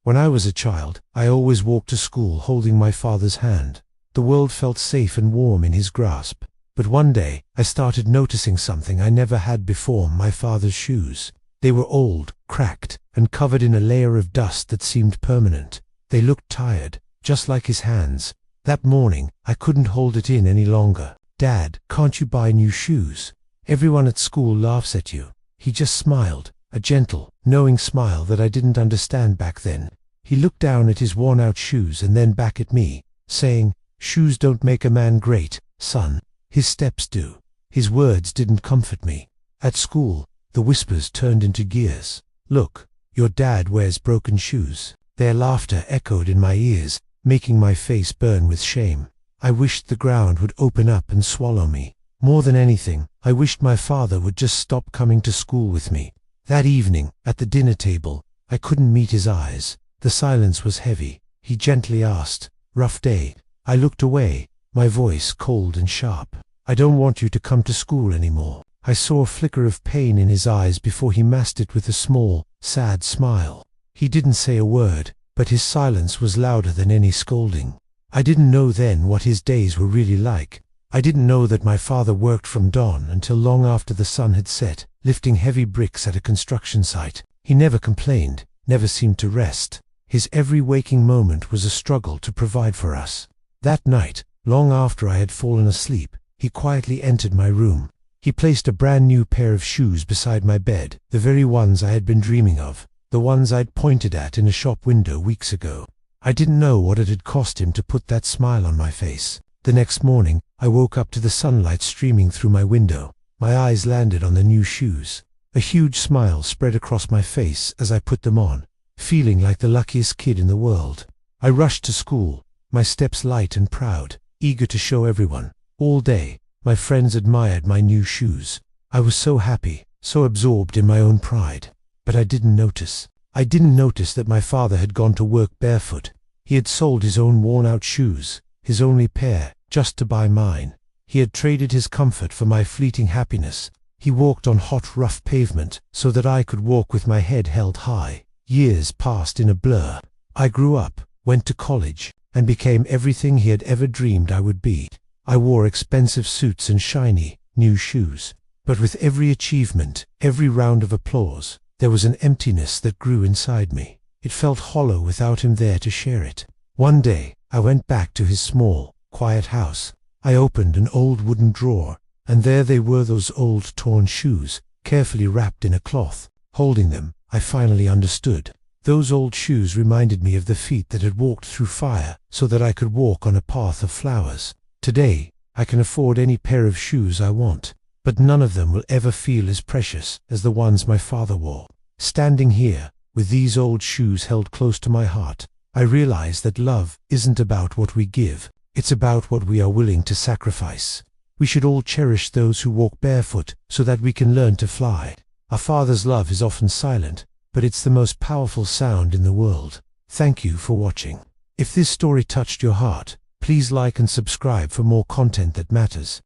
When I was a child, I always walked to school holding my father's hand. The world felt safe and warm in his grasp. But one day, I started noticing something I never had before: my father's shoes. They were old, cracked, and covered in a layer of dust that seemed permanent. They looked tired, just like his hands. That morning, I couldn't hold it in any longer. "Dad, can't you buy new shoes? Everyone at school laughs at you." He just smiled, a gentle, knowing smile that I didn't understand back then. He looked down at his worn-out shoes and then back at me, saying, "Shoes don't make a man great, son. His steps do." His words didn't comfort me. At school, the whispers turned into gears. "Look, your dad wears broken shoes." Their laughter echoed in my ears, making my face burn with shame. I wished the ground would open up and swallow me. More than anything, I wished my father would just stop coming to school with me. That evening, at the dinner table, I couldn't meet his eyes. The silence was heavy. He gently asked, "Rough day?" I looked away, my voice cold and sharp. "I don't want you to come to school anymore." I saw a flicker of pain in his eyes before he masked it with a small, sad smile. He didn't say a word, but his silence was louder than any scolding. I didn't know then what his days were really like. I didn't know that my father worked from dawn until long after the sun had set, lifting heavy bricks at a construction site. He never complained, never seemed to rest. His every waking moment was a struggle to provide for us. That night, long after I had fallen asleep, he quietly entered my room. He placed a brand new pair of shoes beside my bed, the very ones I had been dreaming of, the ones I'd pointed at in a shop window weeks ago. I didn't know what it had cost him to put that smile on my face. The next morning, I woke up to the sunlight streaming through my window. My eyes landed on the new shoes. A huge smile spread across my face as I put them on, feeling like the luckiest kid in the world. I rushed to school, my steps light and proud, eager to show everyone. All day, my friends admired my new shoes. I was so happy, so absorbed in my own pride. But I didn't notice. I didn't notice that my father had gone to work barefoot. He had sold his own worn-out shoes, his only pair, just to buy mine. He had traded his comfort for my fleeting happiness. He walked on hot, rough pavement so that I could walk with my head held high. Years passed in a blur. I grew up, went to college, and became everything he had ever dreamed I would be. I wore expensive suits and shiny, new shoes. But with every achievement, every round of applause, there was an emptiness that grew inside me. It felt hollow without him there to share it. One day, I went back to his small, quiet house. I opened an old wooden drawer, and there they were, those old torn shoes, carefully wrapped in a cloth. Holding them, I finally understood. Those old shoes reminded me of the feet that had walked through fire so that I could walk on a path of flowers. Today, I can afford any pair of shoes I want, but none of them will ever feel as precious as the ones my father wore. Standing here, with these old shoes held close to my heart, I realize that love isn't about what we give, it's about what we are willing to sacrifice. We should all cherish those who walk barefoot so that we can learn to fly. Our Father's love is often silent, but it's the most powerful sound in the world. Thank you for watching. If this story touched your heart, please like and subscribe for more content that matters.